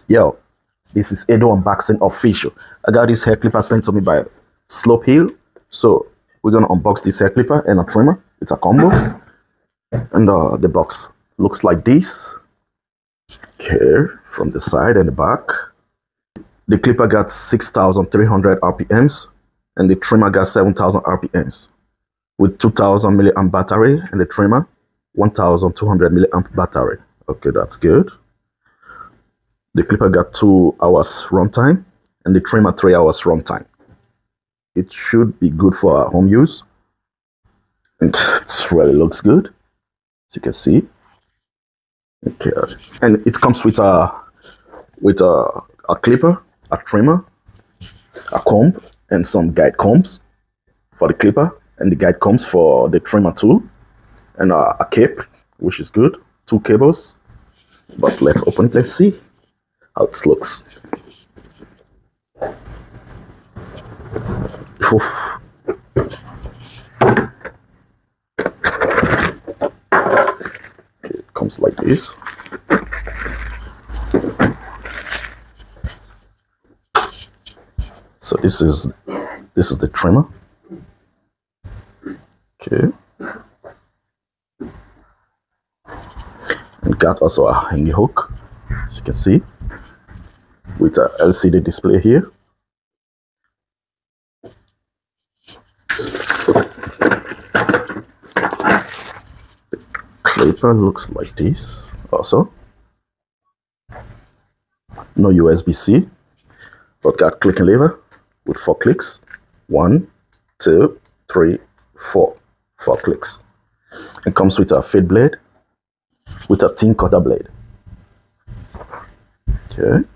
Yo, this is Edo Unboxing Official. I got this hair clipper sent to me by Slopehill. So we're gonna unbox this hair clipper and a trimmer. It's a combo. And the box looks like this. Okay, from the side and the back. The clipper got 6,300 RPMs and the trimmer got 7,000 RPMs with 2,000 milliamp battery, and the trimmer 1,200 milliamp battery. Okay, that's good. The clipper got 2 hours runtime and the trimmer 3 hours runtime. It should be good for home use, and it really looks good, as you can see. Okay, and it comes with a clipper, a trimmer, a comb, and some guide combs for the clipper, and the guide combs for the trimmer too, and a cape, which is good. 2 cables. But let's open it and see how it looks. Oof. Okay, it comes like this. So this is the trimmer. Okay. And got also a hanging hook, as you can see, with a LCD display here. So the clipper looks like this also. No USB-C, but got click and lever with 4 clicks. 1, 2, 3, 4. 4 clicks. It comes with a fade blade, with a thin cutter blade. Okay.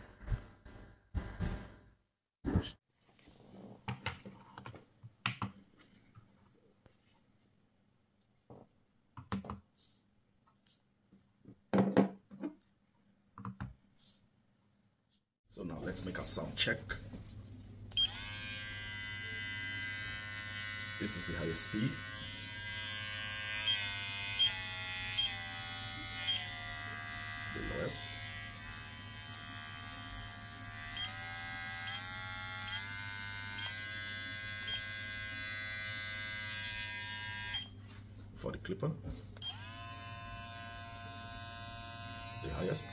So now let's make a sound check. This is the highest speed. The lowest. For the clipper, the highest.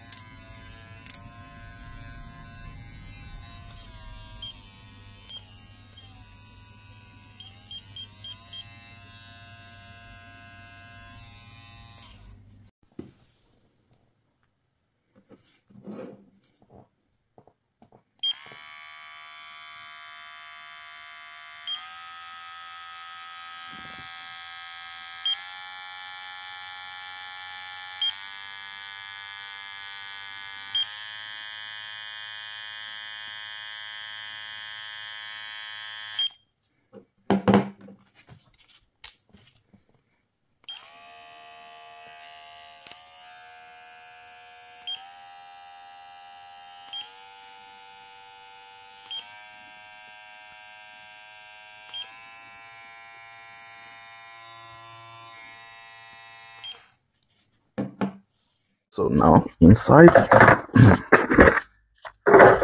So now inside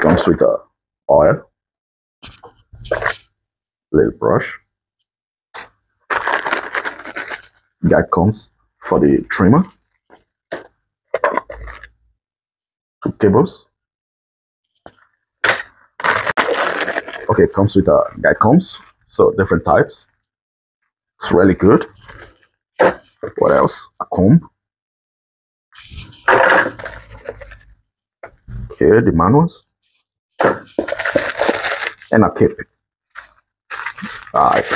comes with a oil, little brush, guide combs for the trimmer, 2 cables. Okay, it comes with a guide combs, so different types. It's really good. What else? A comb. Okay, the manuals and a cape. Alright.